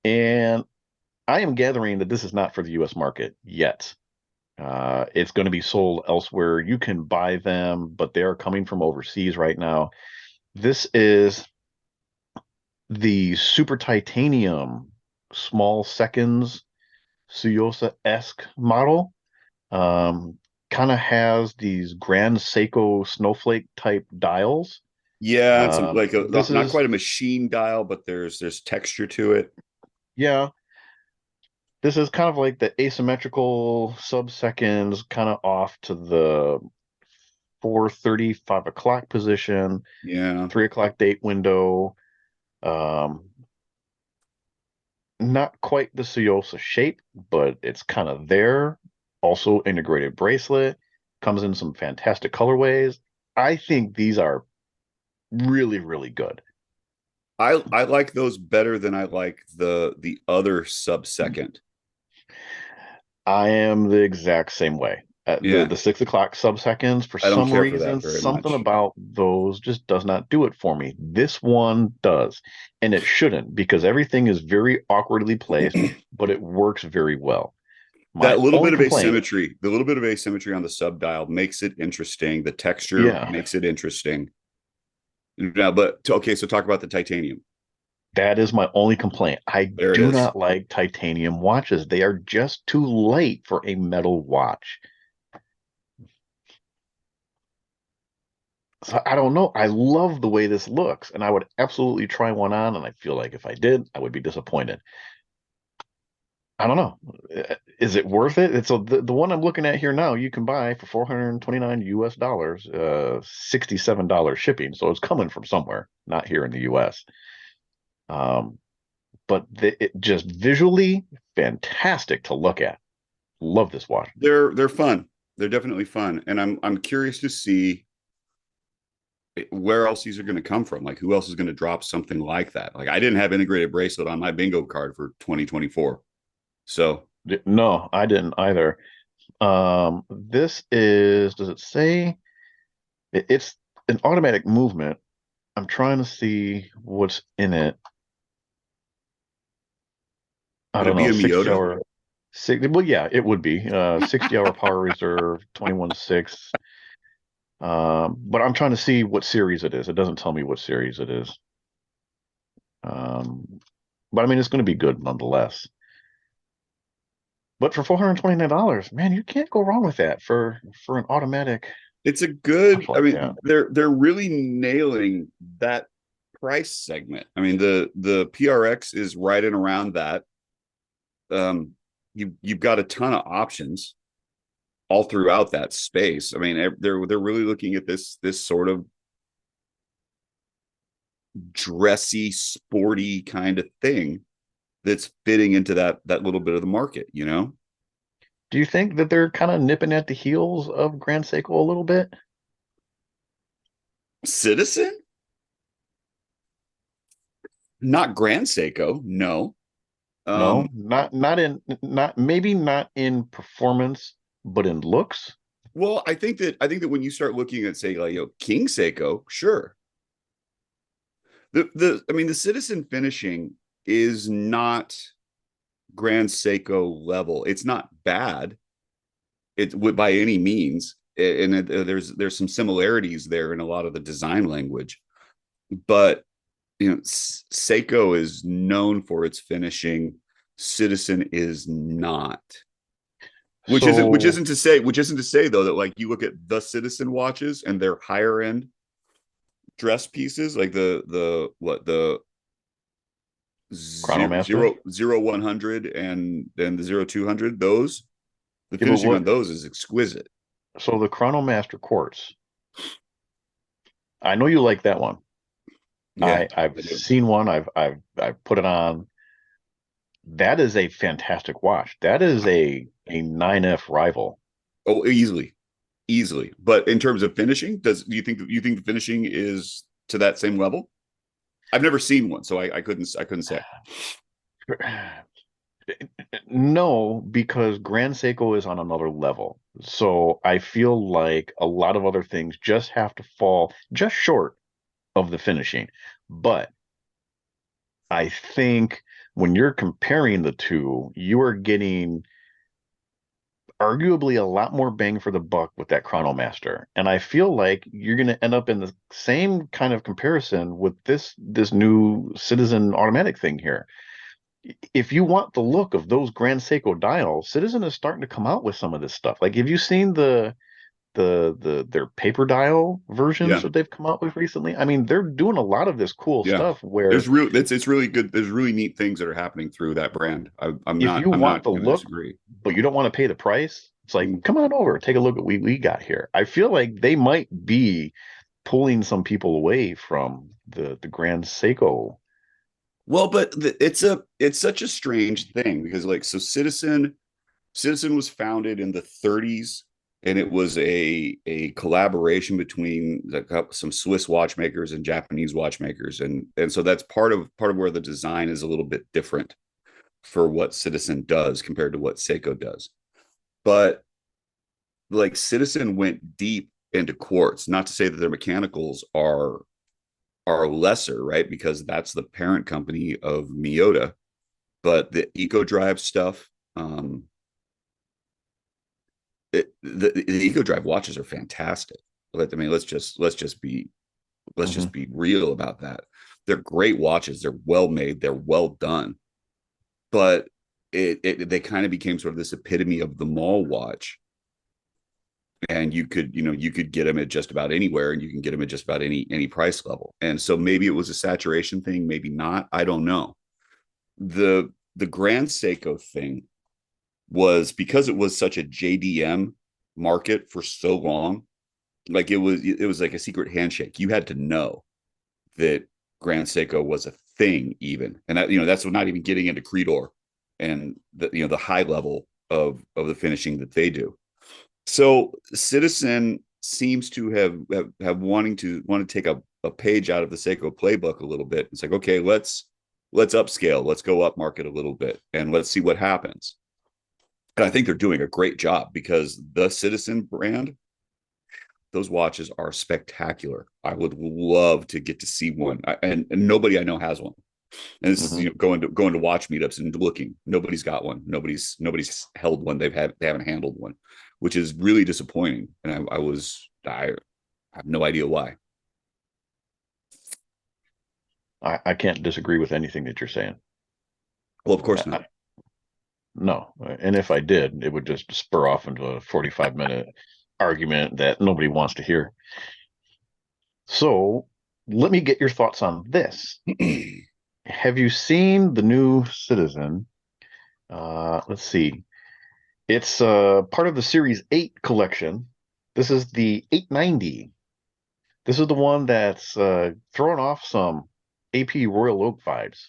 B: and I am gathering that this is not for the US market yet. It's going to be sold elsewhere. You can buy them, but they are coming from overseas right now. This is the Super Titanium small seconds Suyosa-esque model. Um, Kind of has these Grand Seiko snowflake type dials.
C: yeah, it's like a
B: This
C: not
B: is,
C: quite a machine dial, but there's texture to it.
B: yeah, this is kind of like the asymmetrical sub-seconds, kind of off to the 4:30, 5 o'clock position,
C: Yeah.
B: 3 o'clock date window. Um, Not quite the Suyosa shape, but it's kind of there. Also integrated bracelet, comes in some fantastic colorways. I think these are really, really good.
C: I like those better than I like the other sub-second.
B: I am the exact same way. The
C: Yeah,
B: the 6 o'clock sub-seconds, for
C: I don't
B: some
C: care for that
B: reason,
C: very
B: something
C: much.
B: about those just does not do it for me. This one does, and it shouldn't because everything is very awkwardly placed, but it works very well. My
C: That little
B: only
C: bit of
B: complaint,
C: asymmetry, the little bit of asymmetry on the sub dial makes it interesting. The texture
B: yeah,
C: makes it interesting. Now, but okay, so talk about the titanium.
B: that is my only complaint. I
C: There it
B: do
C: is.
B: not like titanium watches. They are just too light for a metal watch. So I don't know. I love the way this looks, and I would absolutely try one on, and I feel like if I did, I would be disappointed. I don't know. Is it worth it? It's the one I'm looking at here now, you can buy for 429 US dollars, $67 shipping. So it's coming from somewhere, not here in the US. Um, but it just visually fantastic to look at. Love this watch.
C: They're fun. They're definitely fun, and I'm curious to see where else these are going to come from. Like, who else is going to drop something like that? Like, I didn't have integrated bracelet on my bingo card for 2024. So
B: No, I didn't either. This is, does it say? It's an automatic movement. I'm trying to see what's in it. I
C: would it
B: don't
C: be
B: know,
C: a
B: 60
C: Miota?
B: hour, well, yeah, it would be 60-hour power reserve, 21.6. But I'm trying to see what series it is. It doesn't tell me what series it is. Um, but I mean, it's going to be good nonetheless. But for $429, man, you can't go wrong with that for an automatic
C: It's a good.
B: watch
C: I
B: like
C: mean,
B: that.
C: they're really nailing that price segment. I mean, the PRX is right in around that. You've got a ton of options all throughout that space. I mean, they're really looking at this sort of dressy, sporty kind of thing that's fitting into that little bit of the market. You know,
B: Do you think that they're kind of nipping at the heels of Grand Seiko a little bit?
C: Citizen, not Grand Seiko, no.
B: No,
C: Um,
B: not maybe not in performance, but in looks.
C: well, I think that when you start looking at, say, like, King Seiko, sure. The I mean, the Citizen finishing is not Grand Seiko level. It's not bad. It would by any means, and there's some similarities there in a lot of the design language, but Seiko is known for its finishing. Citizen is not. Which isn't to say though that like you look at the Citizen watches and their higher end dress pieces like the
B: Chronomaster.
C: 100 and then the 200, those the
B: Yeah, but
C: finishing on
B: what?
C: those is exquisite.
B: So the Chronomaster quartz. I know you like that one.
C: Yeah,
B: I've
C: I do.
B: seen one. I've put it on. That is a fantastic watch. That is a 9F rival.
C: Oh, easily. But in terms of finishing, do you think the finishing is to that same level? I've never seen one, so I couldn't say.
B: No, because Grand Seiko is on another level. So I feel like a lot of other things just have to fall just short of the finishing. But I think when you're comparing the two, you are getting arguably a lot more bang for the buck with that Chronomaster. And I feel like you're going to end up in the same kind of comparison with this new Citizen automatic thing here. If you want the look of those Grand Seiko dials, Citizen is starting to come out with some of this stuff. Like, have you seen their paper dial versions
C: Yeah,
B: that they've come out with recently? I mean, they're doing a lot of this cool
C: yeah.
B: stuff where
C: There's real. It's really good. There's really neat things that are happening through that brand. I'm
B: if
C: not
B: you
C: I'm
B: want
C: not
B: the
C: going to
B: look,
C: disagree.
B: but you don't want to pay the price, it's like,
C: Mm.
B: come on over, take a look at what we got here. I feel like they might be pulling some people away from the Grand Seiko.
C: Well, but it's such a strange thing because like so Citizen was founded in the 30s, and it was a collaboration between some Swiss watchmakers and Japanese watchmakers, and so that's part of where the design is a little bit different for what Citizen does compared to what Seiko does. But like Citizen went deep into quartz, not to say that their mechanicals are lesser, right? Because that's the parent company of Miyota, but the Eco Drive stuff, the Eco Drive watches are fantastic. I mean, let's
B: Hmm.
C: just be real about that. They're great watches. They're well made. They're well done. But they kind of became sort of this epitome of the mall watch, and you could get them at just about anywhere, and you can get them at just about any price level. And so maybe it was a saturation thing, maybe not. I don't know. The Grand Seiko thing was because it was such a JDM market for so long. Like it was like a secret handshake. You had to know that Grand Seiko was a thing, even, and that's not even getting into Creedor and the high level of the finishing that they do. So Citizen seems to have want to take a page out of the Seiko playbook a little bit. It's like, okay, let's upscale, let's go up market a little bit, and let's see what happens. And I think they're doing a great job because the Citizen brand, those watches are spectacular. I would love to get to see one, and nobody I know has one. And this is
B: Hmm.
C: going to watch meetups and looking. Nobody's got one. Nobody's held one. They haven't handled one, which is really disappointing. And I have no idea why.
B: I can't disagree with anything that you're saying.
C: Well, of course not.
B: I, no, and if I did, it would just spur off into a 45-minute argument that nobody wants to hear. So let me get your thoughts on this. Have you seen the new Citizen? Let's see. It's part of the Series 8 collection. This is the 890. This is the one that's throwing off some AP Royal Oak vibes.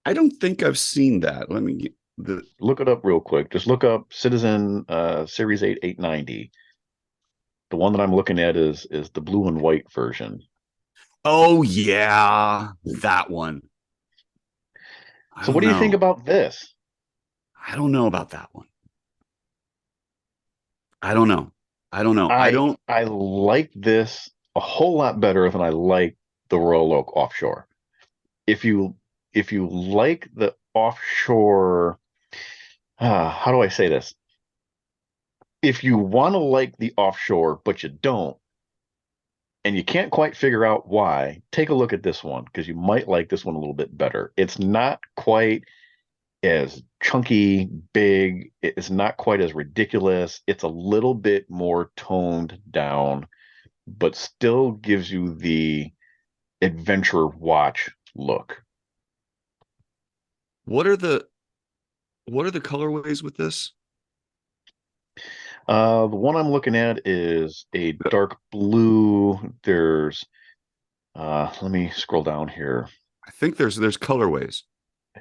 C: I don't think I've seen that. Let me get the.
B: Look it up real quick. Just look up Citizen Series 8 890. The one that I'm looking at is the blue and white version.
C: Oh yeah, that one. I
B: So
C: don't
B: what do you think
C: know.
B: about this?
C: I don't know about that one. I don't know. I don't know. I
B: I
C: don't.
B: I like this a whole lot better than I like the Royal Oak offshore. If you if you like offshore. How do I say this? If you want to like the offshore, but you don't, and you can't quite figure out why, take a look at this one because you might like this one a little bit better. It's not quite as chunky, big. It's not quite as ridiculous. It's a little bit more toned down, but still gives you the adventure watch look.
C: What are the colorways with this?
B: The one I'm looking at is a dark blue. There's let me scroll down here.
C: I think there's colorways.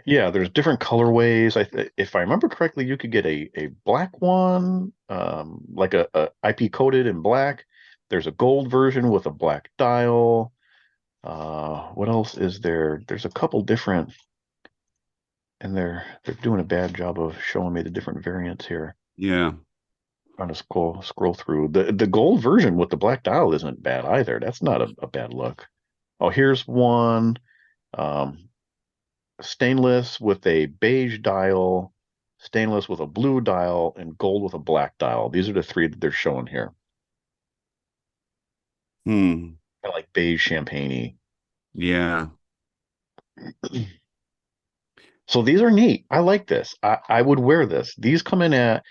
B: Yeah, there's different colorways. If I remember correctly, you could get a black one, like a IP coated in black. There's a gold version with a black dial. What else is there? There's a couple different, and they're doing a bad job of showing me the different variants here.
C: Yeah.
B: Trying to scroll through. The gold version with the black dial isn't bad either. That's not a bad look. Oh, here's one. Um, Stainless with a beige dial, stainless with a blue dial, and gold with a black dial. These are the three that they're showing here.
C: Hmm.
B: Kind of like beige champagne-y.
C: Yeah.
B: So these are neat. I like this. I would wear this. These come in at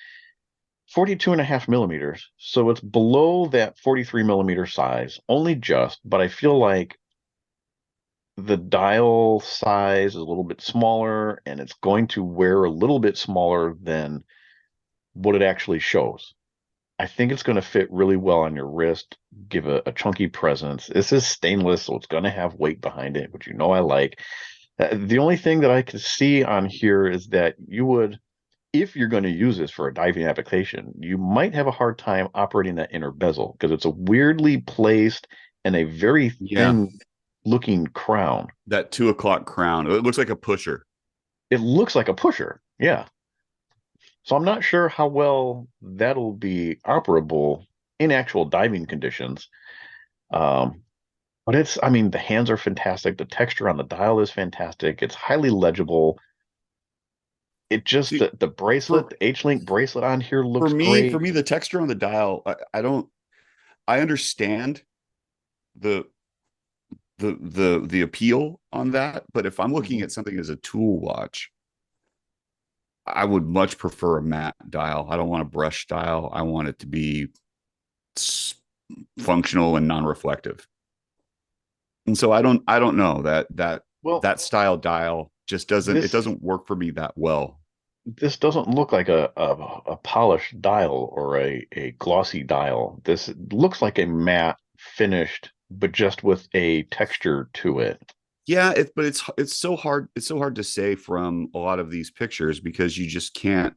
B: 42.5 millimeters. So it's below that 43 millimeter size, only just, but I feel like the dial size is a little bit smaller and it's going to wear a little bit smaller than what it actually shows. I think it's going to fit really well on your wrist, give a chunky presence. This is stainless, so it's going to have weight behind it, which you know I like. The only thing that I could see on here is that you would, if you're going to use this for a diving application, you might have a hard time operating that inner bezel because it's a weirdly placed and a very
C: Yeah.
B: thin looking crown.
C: That 2 o'clock crown. It looks like a pusher.
B: It looks like a pusher. Yeah. So I'm not sure how well that'll be operable in actual diving conditions. Um, but I mean, the hands are fantastic. The texture on the dial is fantastic. It's highly legible. It just,
C: See,
B: the bracelet,
C: for
B: the H-Link bracelet on here looks great.
C: for me, the texture on the dial, I don't. I understand the the appeal on that, but if I'm looking
B: Mhm.
C: at something as a tool watch, I would much prefer a matte dial. I don't want a brush dial. I want it to be functional and non-reflective. And so I don't know
B: Well,
C: that style dial just doesn't, it
B: this
C: doesn't work for me that well.
B: this doesn't look like a polished dial or a glossy dial. This looks like a matte finished, but just with a texture to it.
C: Yeah, but it's so hard. It's so hard to say from a lot of these pictures because you just can't.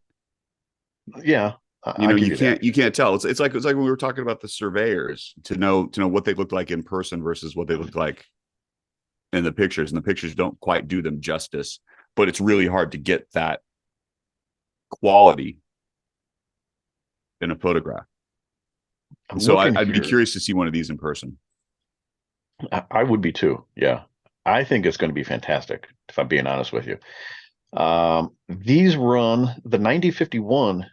B: Yeah, I give you that.
C: You can't tell. It's like when we were talking about the surveyors to know what they look like in person versus what they look like in the pictures, and the pictures don't quite do them justice. But it's really hard to get that quality in a photograph.
B: I'm
C: So
B: looking
C: I'd be
B: here.
C: curious to see one of these in person.
B: I would be too. Yeah. I think it's going to be fantastic, if I'm being honest with you. These run the 9051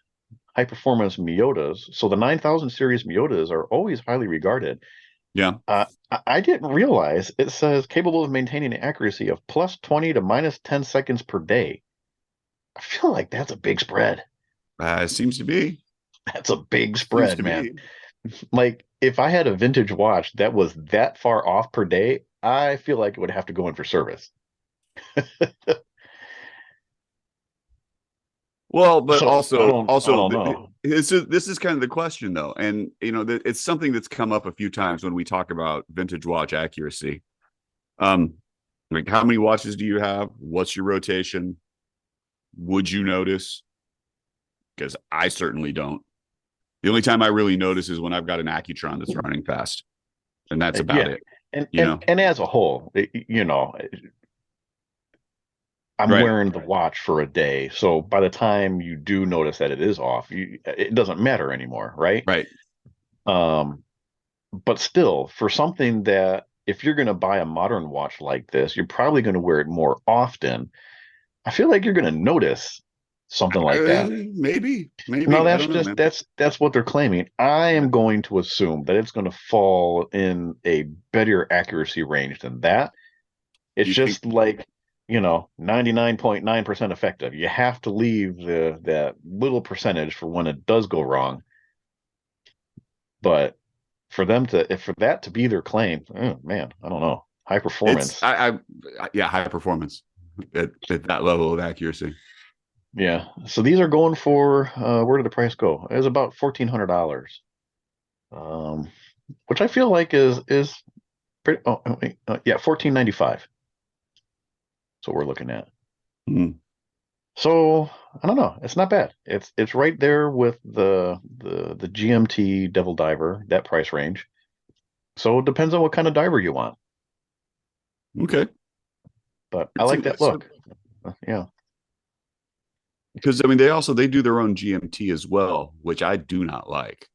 B: high performance Miyotas. So the 9000 series Miyotas are always highly regarded.
C: Yeah.
B: I didn't realize it says capable of maintaining an accuracy of plus 20 to minus 10 seconds per day. I feel like that's a big spread.
C: It seems to be.
B: That's a big
C: Seems
B: spread,
C: to
B: man.
C: be.
B: Like if I had a vintage watch that was that far off per day, I feel like it would have to go in for service.
C: Well, but
B: So I
C: also
B: don't know.
C: this is kind of the question though, and it's something that's come up a few times when we talk about vintage watch accuracy. Um, like how many watches do you have? What's your rotation? Would you notice? Because I certainly don't. The only time I really notice is when I've got an Accutron that's running fast, and that's about
B: Yeah,
C: it. You know,
B: and as a whole, I'm
C: right,
B: wearing the watch for a day, so by the time you do notice that it is off, it doesn't matter anymore, right?
C: right.
B: Um, but still, for something that if you're going to buy a modern watch like this, you're probably going to wear it more often. I feel like you're going to notice something like that.
C: Maybe
B: No,
C: I
B: that's
C: don't know,
B: just
C: man.
B: that's what they're claiming. I
C: Yeah.
B: am going to assume that it's going to fall in a better accuracy range than that. It's
C: You think
B: just like, 99.9% effective. You have to leave that little percentage for when it does go wrong. But for that to be their claim, oh, man, I don't know. High
C: it's
B: performance.
C: yeah, high performance at that level of accuracy.
B: Yeah. So these are going for where did the price go? It was about $1,400. Um, which I feel like is pretty. Oh, wait, yeah, 1495. That's what we're looking at.
C: Mm.
B: So I don't know. It's not bad. It's right there with the GMT Devil Diver, that price range. So it depends on what kind of diver you want.
C: Okay.
B: But I like that look. Yeah.
C: Because I mean, they do their own GMT as well, which I do not like.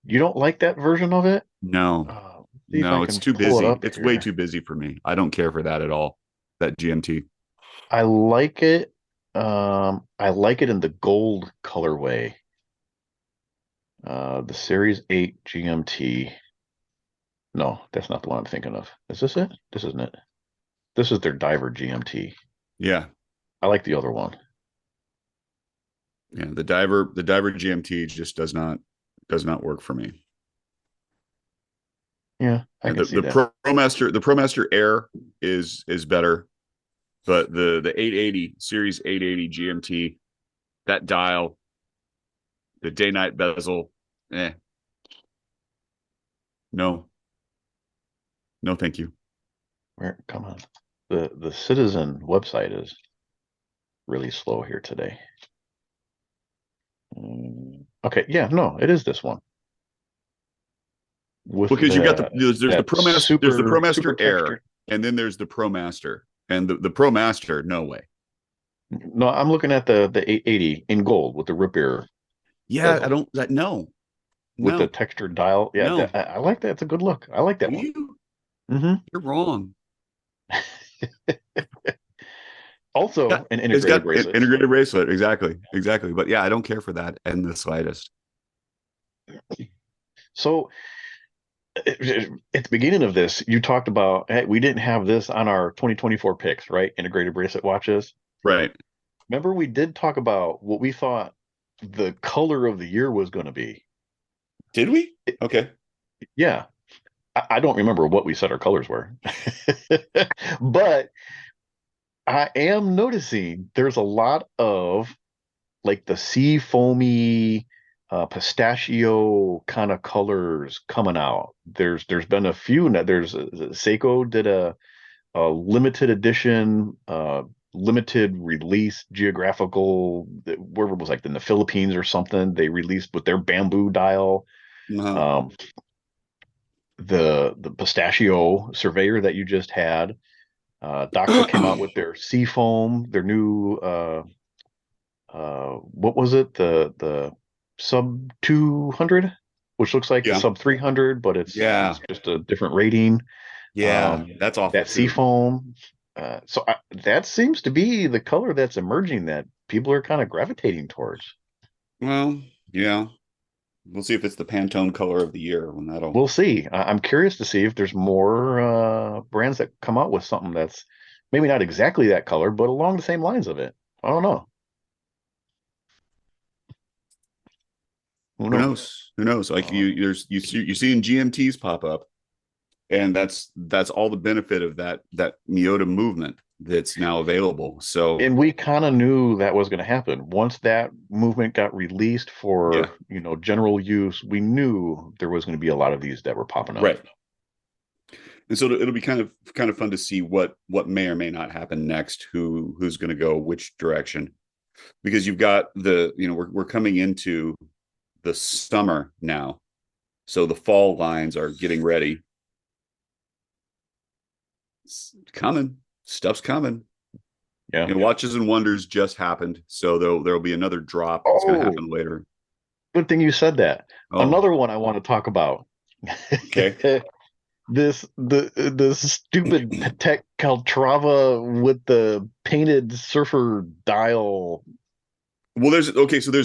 B: You don't like that version of it?
C: No,
B: See if I
C: no, it's
B: can
C: too
B: pull it
C: busy.
B: up
C: It's way
B: here.
C: too busy for me. I don't care for that at all. That GMT.
B: I like it. I like it in the gold colorway. The Series 8 GMT. No, that's not the one I'm thinking of. Is this it? This isn't it. This is their Diver GMT.
C: Yeah,
B: I like the other one.
C: yeah. The diver GMT just does not work for me.
B: Yeah, I
C: And
B: can see that.
C: the ProMaster Air is better, but the 880 Series 880 GMT, that dial, the day night bezel, no, no, thank you.
B: Where, come on. The Citizen website is really slow here today. Okay, yeah, no, it is this one with
C: Because you've got there's the
B: that
C: ProMaster
B: super
C: Air,
B: textured.
C: and then there's the ProMaster, and the ProMaster, no way.
B: No, I'm looking at the 880 in gold with the root beer
C: Yeah, I
B: bezel
C: don't that no,
B: with the
C: no,
B: textured dial. Yeah,
C: no.
B: I like that. It's a good look. I like that one.
C: You
B: Hmm.
C: you're wrong. Yeah,
B: Also, an
C: it's
B: integrated
C: got an
B: bracelet.
C: integrated bracelet. Exactly. But yeah, I don't care for that in the slightest.
B: So at the beginning of this, you talked about, hey, we didn't have this on our 2024 picks, right? Integrated bracelet watches.
C: Right.
B: Remember, we did talk about what we thought the color of the year was going to be.
C: Did we? Okay.
B: Yeah, I don't remember what we said our colors were, but I am noticing there's a lot of like the sea foamy, pistachio kind of colors coming out. There's been a few. There's Seiko did a limited edition, limited release geographical, wherever it was, like in the Philippines or something. They released with their bamboo dial.
C: Uh-huh.
B: Um, the pistachio surveyor that you just had. Doxa came out with their seafoam, their new what was it? The sub 200, which looks like the
C: Yeah.
B: sub 300, but
C: Yeah.
B: it's just a different rating.
C: Yeah. That's awful
B: That
C: too.
B: seafoam. That seems to be the color that's emerging that people are kind of gravitating towards.
C: Well, yeah. We'll see if it's the Pantone color of the year when that'll
B: We'll see. I'm curious to see if there's more brands that come out with something that's maybe not exactly that color, but along the same lines of it. I don't know. Who
C: who
B: knows?
C: knows? Who knows? Like
B: Uh,
C: you're seeing GMTs pop up, and that's all the benefit of that Miota movement that's now available. So
B: and we kind of knew that was going to happen. Once that movement got released
C: yeah,
B: for, general use, we knew there was going to be a lot of these that were popping up.
C: right. And so it'll be kind of fun to see what may or may not happen next. Who's going to go which direction? Because you've got we're coming into the summer now, so the fall lines are getting ready. It's coming, stuff's coming.
B: Yeah.
C: Watches and Wonders just happened, so there'll be another drop that's going to
B: Oh,
C: happen later.
B: good thing you said that.
C: Oh,
B: Another one I want to talk about.
C: okay.
B: this stupid Patek Caltrava with the painted surfer dial.
C: Well, there's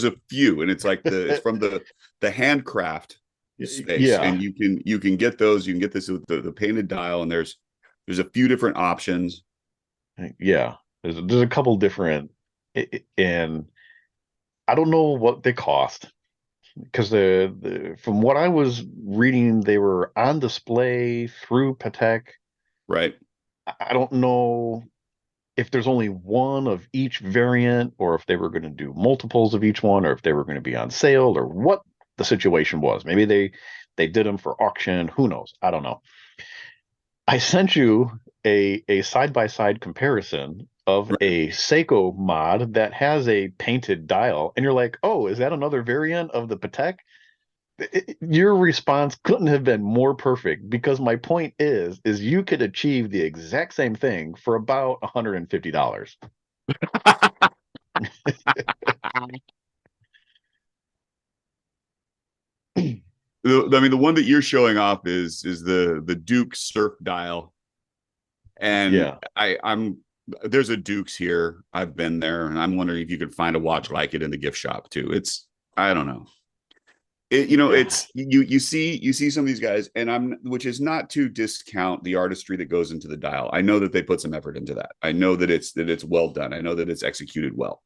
C: a few, and it's like it's from the handcraft space,
B: Yeah,
C: and you can get those. You can get this with the painted dial, and there's a few different options.
B: yeah. There's a couple different, and I don't know what they cost because from what I was reading, they were on display through Patek.
C: Right.
B: I don't know if there's only one of each variant, or if they were going to do multiples of each one, or if they were going to be on sale, or what the situation was. Maybe they did them for auction. Who knows? I don't know. I sent you a side by side comparison of
C: Right.
B: a Seiko mod that has a painted dial, and you're like, "Oh, is that another variant of the Patek?" Your response couldn't have been more perfect because my point is you could achieve the exact same thing for about $150.
C: I mean, the one that you're showing off is the Duke Surf Dial, and
B: Yeah.
C: I'm there's a Duke's here. I've been there, and I'm wondering if you could find a watch like it in the gift shop too. It's I don't know.
B: Yeah.
C: It's you see some of these guys, and which is not to discount the artistry that goes into the dial. I know that they put some effort into that. I know that it's well done. I know that it's executed well.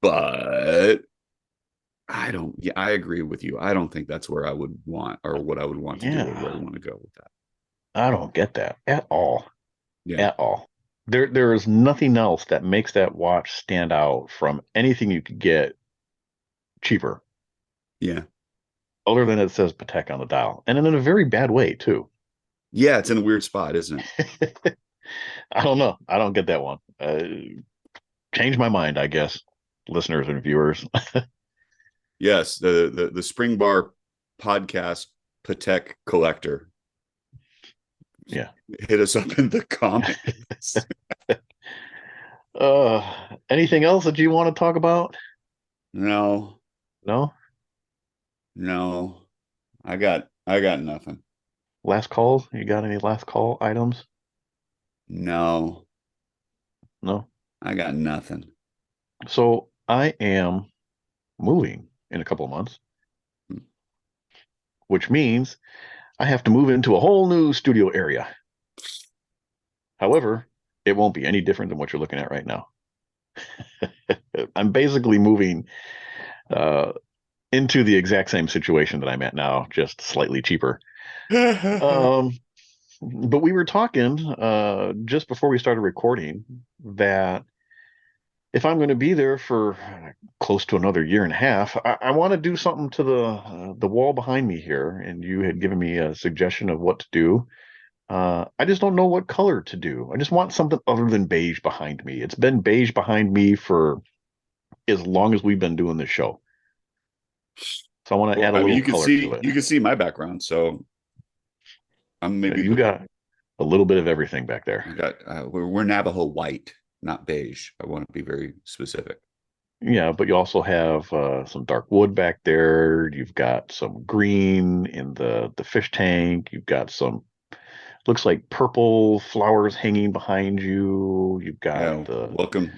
C: But I don't. Yeah, I agree with you. I don't think that's where I would want, or what I would want to do, or where I
B: Yeah.
C: want to go with that.
B: I don't get that at all.
C: Yeah,
B: At all. There is nothing else that makes that watch stand out from anything you could get cheaper,
C: yeah,
B: other than it says Patek on the dial, and in a very bad way too.
C: yeah. It's in a weird spot, isn't it?
B: I don't know. I don't get that one. Change my mind, I guess, listeners and viewers.
C: Yes, the Spring Bar podcast Patek collector.
B: Yeah.
C: Hit us up in the comments.
B: Anything else that you want to talk about?
C: No,
B: No?
C: no. I got nothing.
B: Last calls? You got any last call items?
C: No,
B: No.
C: I got nothing.
B: So I am moving in a couple of months, which means I have to move into a whole new studio area. However, it won't be any different than what you're looking at right now. I'm basically moving uh, into the exact same situation that I'm at now, just slightly cheaper. Um, but we were talking just before we started recording that if I'm going to be there for close to another year and a half, I want to do something to the wall behind me here. And you had given me a suggestion of what to do. I just don't know what color to do. I just want something other than beige behind me. It's been beige behind me for as long as we've been doing this show. So I want to
C: Well,
B: add a
C: I mean,
B: little
C: you can
B: color to
C: see
B: it.
C: you can see my background, so I'm maybe
B: You got a little bit of everything back there.
C: we got we're Navajo white, not beige. I want to be very specific.
B: Yeah, but you also have some dark wood back there. You've got some green in the fish tank. You've got some looks like purple flowers hanging behind you. You've got
C: Yeah,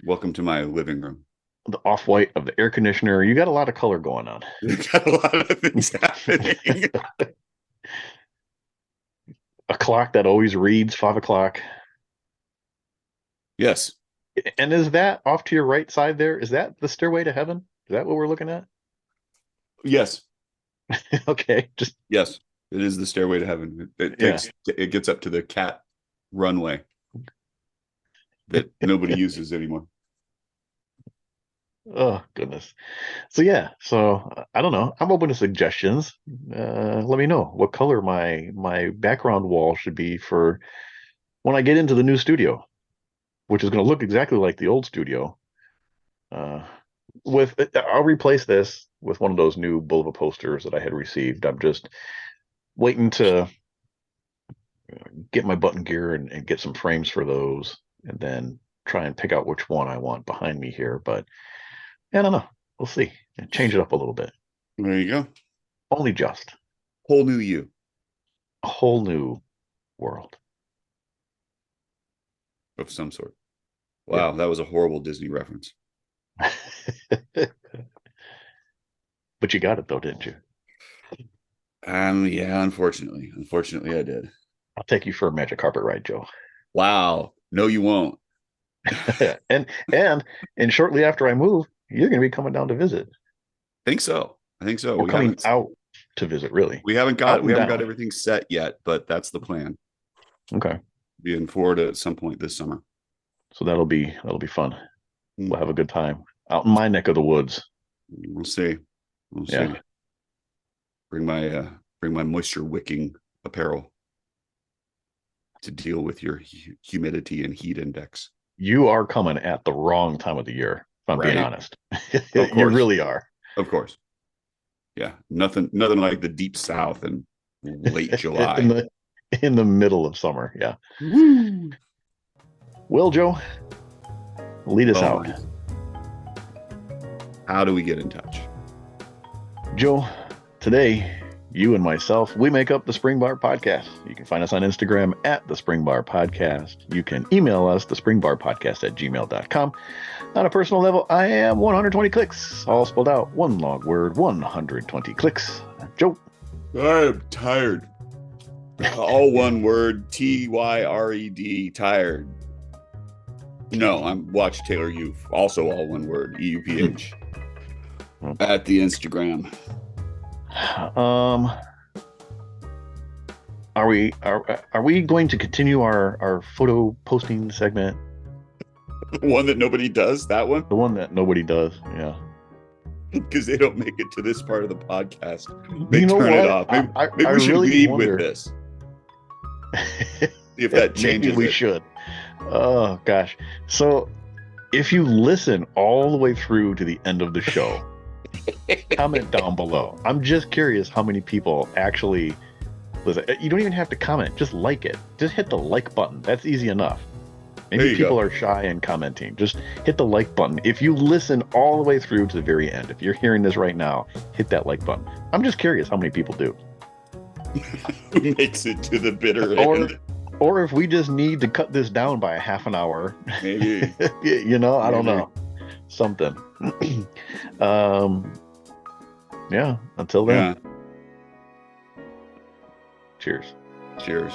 C: welcome to my living room.
B: the off-white of the air conditioner. You got a lot of color going on.
C: Got a lot of things happening.
B: A clock that always reads 5 o'clock.
C: Yes,
B: And is that off to your right side there? Is that the stairway to heaven? Is that what we're looking at?
C: yes,
B: Okay, just
C: yes. It is the stairway to heaven.
B: yeah.
C: It gets up to the cat runway that nobody uses anymore.
B: Oh goodness. So yeah, I don't know. I'm open to suggestions. Let me know what color my background wall should be for when I get into the new studio, which is going to look exactly like the old studio. Uh, I'll replace this with one of those new Bulva posters that I had received. I'm just waiting to get my button gear and get some frames for those, and then try and pick out which one I want behind me here. But I don't know. We'll see. Change it up a little bit.
C: There you go.
B: Only just.
C: Whole new you.
B: a whole new world.
C: Of some sort. Wow, that was a horrible Disney reference.
B: But you got it though, didn't you?
C: Yeah, unfortunately. Unfortunately I did.
B: I'll take you for a magic carpet ride, Joe.
C: Wow. No, you won't.
B: and and shortly after I move, you're going to be coming down to visit.
C: I think so.
B: Or coming out to visit, really.
C: We haven't
B: Out
C: got
B: and down.
C: everything set yet, but that's the plan.
B: Okay.
C: Be in Florida at some point this summer.
B: So that'll be fun.
C: Mm.
B: We'll have a good time out in my neck of the woods.
C: We'll see.
B: Yeah.
C: Bring my moisture wicking apparel to deal with your humidity and heat index.
B: You are coming at the wrong time of the year, if I'm being honest. You really are.
C: Of course. Yeah. Nothing like the deep south in late July.
B: in the middle of summer. Yeah.
C: Woo!
B: Well, Joe, lead us out.
C: How do we get in touch?
B: Joe, today, you and myself, we make up the Spring Bar Podcast. You can find us on Instagram at the Spring Bar Podcast. You can email us, thespringbarpodcast@gmail.com. On a personal level, I am 120 clicks, all spelled out, one long word, 120 clicks. Joe.
C: I'm tired. All one word, TYRED, tired. No, I'm Watch Taylor Youth, also all one word, EUPH. At the Instagram.
B: Are we going to continue our photo posting segment?
C: The one that nobody does, that one?
B: The one that nobody does, yeah.
C: Because they don't make it to this part of the podcast. They
B: turn
C: what?
B: It off.
C: Maybe we should
B: really
C: lead
B: wonder.
C: with this. If that changes,
B: maybe we should. Oh gosh. So if you listen all the way through to the end of the show, comment down below. I'm just curious how many people actually listen. You don't even have to comment, just like it. Just hit the like button. That's easy enough. Maybe people are shy in commenting. Just hit the like button. If you listen all the way through to the very end, if you're hearing this right now, hit that like button. I'm just curious how many people do.
C: Who makes it to the bitter end?
B: Or if we just need to cut this down by a half an hour.
C: Maybe.
B: I don't know. Something. Yeah, until then.
C: Yeah.
B: Cheers.
C: Cheers.